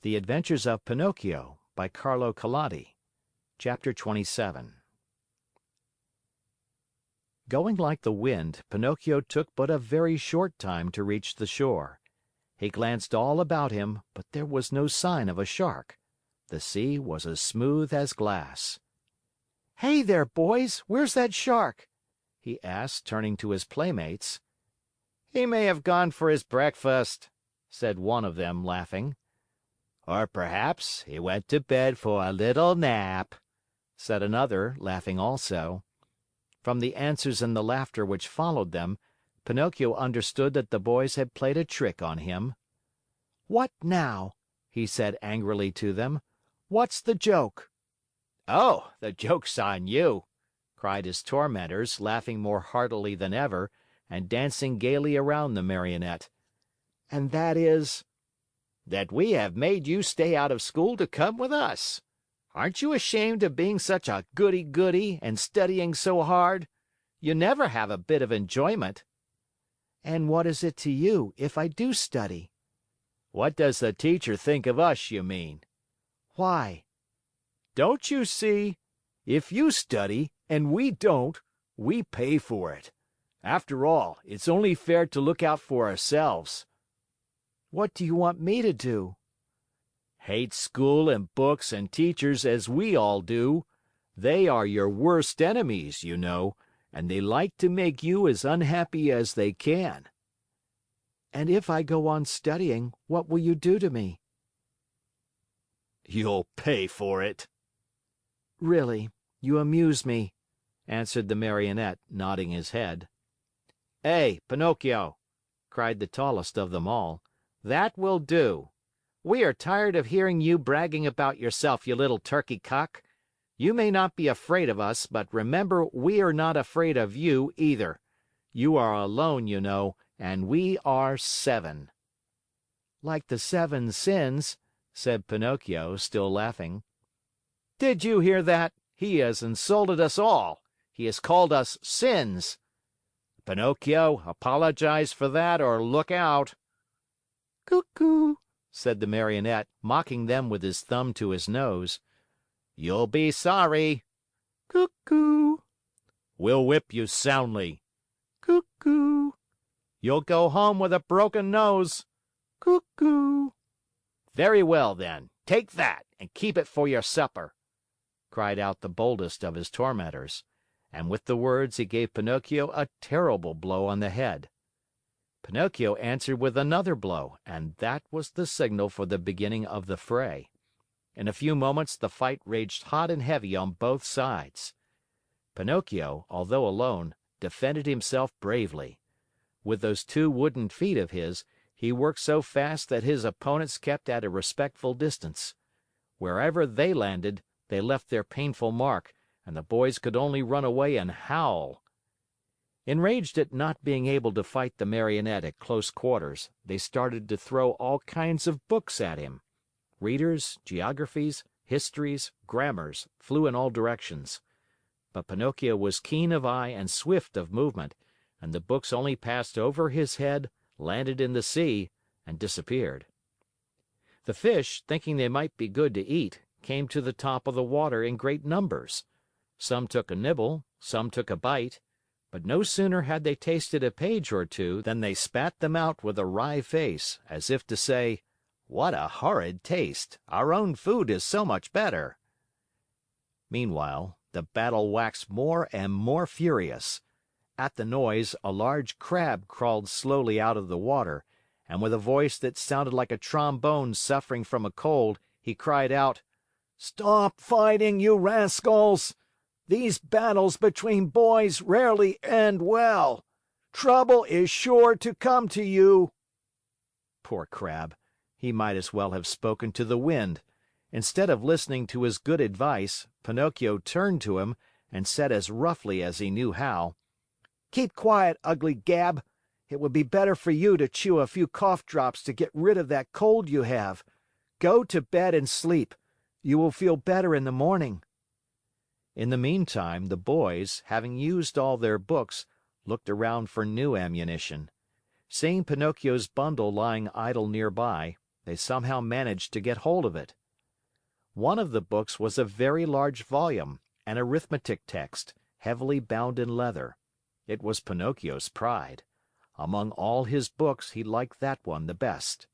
The Adventures of Pinocchio by Carlo Collodi. Chapter 27 Going like the wind, Pinocchio took but a very short time to reach the shore. He glanced all about him, but there was no sign of a shark. The sea was as smooth as glass. "Hey there, boys! Where's that shark?" he asked, turning to his playmates. "He may have gone for his breakfast," said one of them, laughing. "Or perhaps he went to bed for a little nap," said another, laughing also. From the answers and the laughter which followed them, Pinocchio understood that the boys had played a trick on him. "What now?" he said angrily to them. "What's the joke?" "Oh, the joke's on you!" cried his tormentors, laughing more heartily than ever and dancing gaily around the Marionette. "And that is?" "That we have made you stay out of school to come with us. Aren't you ashamed of being such a goody goody and studying so hard? You never have a bit of enjoyment." "And what is it to you if I do study?" "What does the teacher think of us, you mean?" "Why?" "Don't you see? If you study and we don't, we pay for it. After all, it's only fair to look out for ourselves." "What do you want me to do?" "Hate school and books and teachers as we all do. They are your worst enemies, you know, and they like to make you as unhappy as they can." "And if I go on studying, what will you do to me?" "You'll pay for it." "Really, you amuse me," answered the Marionette, nodding his head. "Hey, Pinocchio!" cried the tallest of them all. "That will do. We are tired of hearing you bragging about yourself, you little turkey cock. You may not be afraid of us, but remember we are not afraid of you, either. You are alone, you know, and we are 7." "Like the 7 sins," said Pinocchio, still laughing. "Did you hear that? He has insulted us all. He has called us sins. Pinocchio, apologize for that or look out." "Cuckoo!" said the Marionette, mocking them with his thumb to his nose. "You'll be sorry." "Cuckoo!" "We'll whip you soundly." "Cuckoo!" "You'll go home with a broken nose." "Cuckoo!" "Very well, then, take that and keep it for your supper," cried out the boldest of his tormentors. And with the words he gave Pinocchio a terrible blow on the head. Pinocchio answered with another blow, and that was the signal for the beginning of the fray. In a few moments the fight raged hot and heavy on both sides. Pinocchio, although alone, defended himself bravely. With those 2 wooden feet of his, he worked so fast that his opponents kept at a respectful distance. Wherever they landed, they left their painful mark, and the boys could only run away and howl. Enraged at not being able to fight the Marionette at close quarters, they started to throw all kinds of books at him. Readers, geographies, histories, grammars flew in all directions. But Pinocchio was keen of eye and swift of movement, and the books only passed over his head, landed in the sea, and disappeared. The fish, thinking they might be good to eat, came to the top of the water in great numbers. Some took a nibble, some took a bite, but no sooner had they tasted a page or two than they spat them out with a wry face, as if to say, "What a horrid taste! Our own food is so much better." Meanwhile, the battle waxed more and more furious. At the noise, a large Crab crawled slowly out of the water, and with a voice that sounded like a trombone suffering from a cold, he cried out: "Stop fighting, you rascals! These battles between boys rarely end well. Trouble is sure to come to you." Poor Crab! He might as well have spoken to the wind. Instead of listening to his good advice, Pinocchio turned to him and said as roughly as he knew how: "Keep quiet, ugly Gab! It would be better for you to chew a few cough drops to get rid of that cold you have. Go to bed and sleep. You will feel better in the morning." In the meantime, the boys, having used all their books, looked around for new ammunition. Seeing Pinocchio's bundle lying idle nearby, they somehow managed to get hold of it. One of the books was a very large volume, an arithmetic text, heavily bound in leather. It was Pinocchio's pride. Among all his books, he liked that one the best.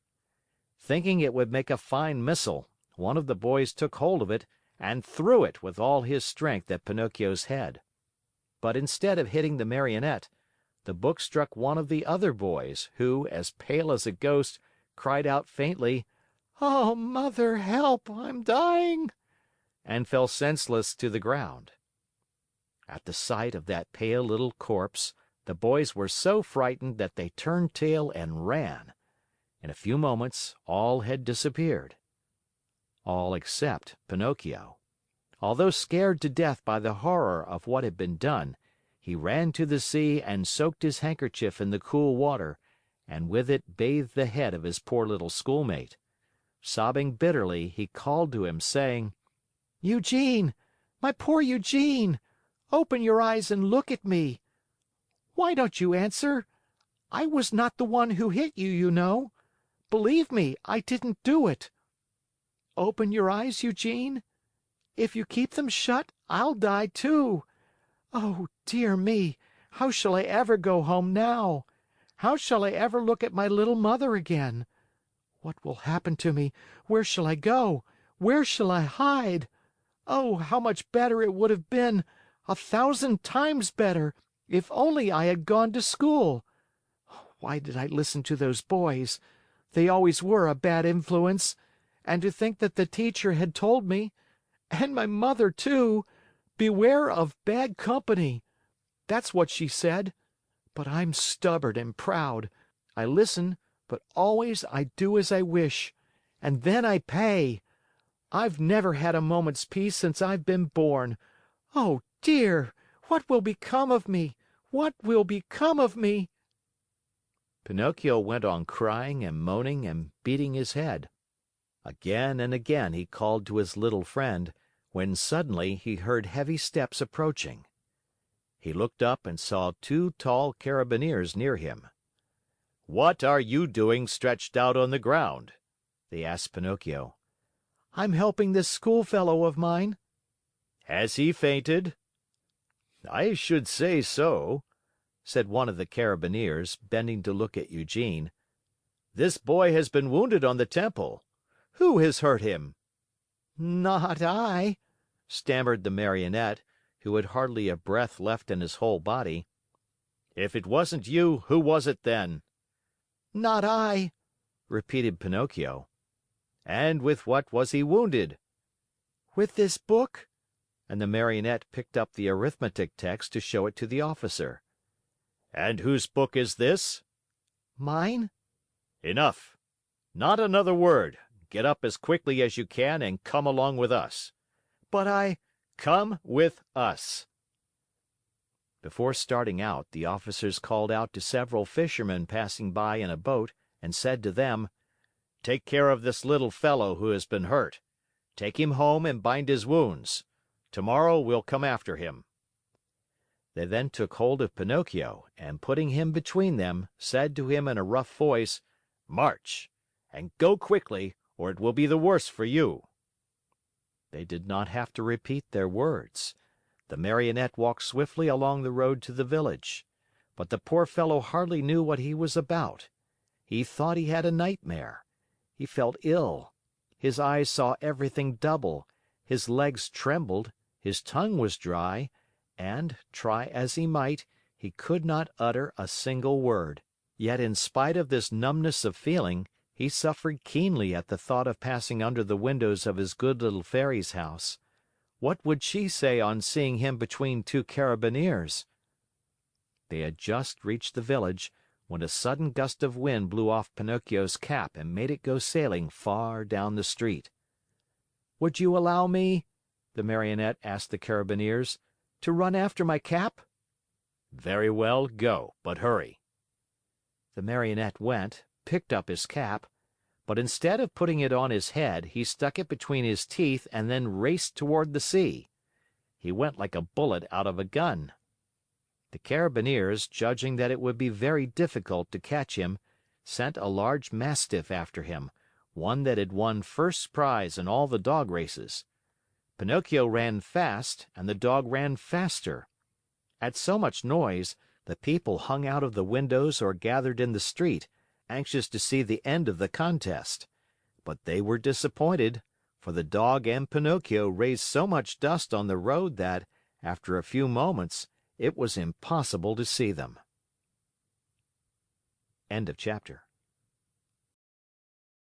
Thinking it would make a fine missile, one of the boys took hold of it and threw it with all his strength at Pinocchio's head. But instead of hitting the Marionette, the book struck one of the other boys, who, as pale as a ghost, cried out faintly, "Oh, Mother, help! I'm dying!" and fell senseless to the ground. At the sight of that pale little corpse, the boys were so frightened that they turned tail and ran. In a few moments, all had disappeared. All except Pinocchio. Although scared to death by the horror of what had been done, he ran to the sea and soaked his handkerchief in the cool water, and with it bathed the head of his poor little schoolmate. Sobbing bitterly, he called to him, saying: "Eugene! My poor Eugene! Open your eyes and look at me! Why don't you answer? I was not the one who hit you, you know. Believe me, I didn't do it. Open your eyes, Eugene. If you keep them shut, I'll die too. Oh, dear me, how shall I ever go home now? How shall I ever look at my little mother again? What will happen to me? Where shall I go? Where shall I hide? Oh, how much better it would have been, 1,000 times better, if only I had gone to school. Why did I listen to those boys? They always were a bad influence. And to think that the teacher had told me, and my mother too, beware of bad company. That's what she said. But I'm stubborn and proud. I listen, but always I do as I wish. And then I pay. I've never had a moment's peace since I've been born. Oh, dear! What will become of me? What will become of me?" Pinocchio went on crying and moaning and beating his head. Again and again he called to his little friend, when suddenly he heard heavy steps approaching. He looked up and saw two tall Carabineers near him. "What are you doing stretched out on the ground?" they asked Pinocchio. "I'm helping this schoolfellow of mine." "Has he fainted?" "I should say so," said one of the Carabineers, bending to look at Eugene. "This boy has been wounded on the temple. Who has hurt him?" "Not I," stammered the Marionette, who had hardly a breath left in his whole body. "If it wasn't you, who was it then?" "Not I," repeated Pinocchio. "And with what was he wounded?" "With this book," and the Marionette picked up the arithmetic text to show it to the officer. "And whose book is this?" "Mine." "Enough! Not another word! Get up as quickly as you can and come along with us." "But I—" "Come with us." Before starting out, the officers called out to several fishermen passing by in a boat and said to them: "Take care of this little fellow who has been hurt. Take him home and bind his wounds. Tomorrow we'll come after him." They then took hold of Pinocchio and, putting him between them, said to him in a rough voice: "March! And go quickly, or it will be the worse for you." They did not have to repeat their words. The Marionette walked swiftly along the road to the village. But the poor fellow hardly knew what he was about. He thought he had a nightmare. He felt ill. His eyes saw everything double, his legs trembled, his tongue was dry, and, try as he might, he could not utter a single word. Yet in spite of this numbness of feeling, he suffered keenly at the thought of passing under the windows of his good little Fairy's house. What would she say on seeing him between two Carabineers? They had just reached the village, when a sudden gust of wind blew off Pinocchio's cap and made it go sailing far down the street. "Would you allow me," the Marionette asked the Carabineers, "to run after my cap?" "Very well, go, but hurry." The Marionette went, picked up his cap, but instead of putting it on his head, he stuck it between his teeth and then raced toward the sea. He went like a bullet out of a gun. The Carabineers, judging that it would be very difficult to catch him, sent a large Mastiff after him, one that had won first prize in all the dog races. Pinocchio ran fast and the Dog ran faster. At so much noise, the people hung out of the windows or gathered in the street, anxious to see the end of the contest. But they were disappointed, for the Dog and Pinocchio raised so much dust on the road that, after a few moments, it was impossible to see them. End of chapter.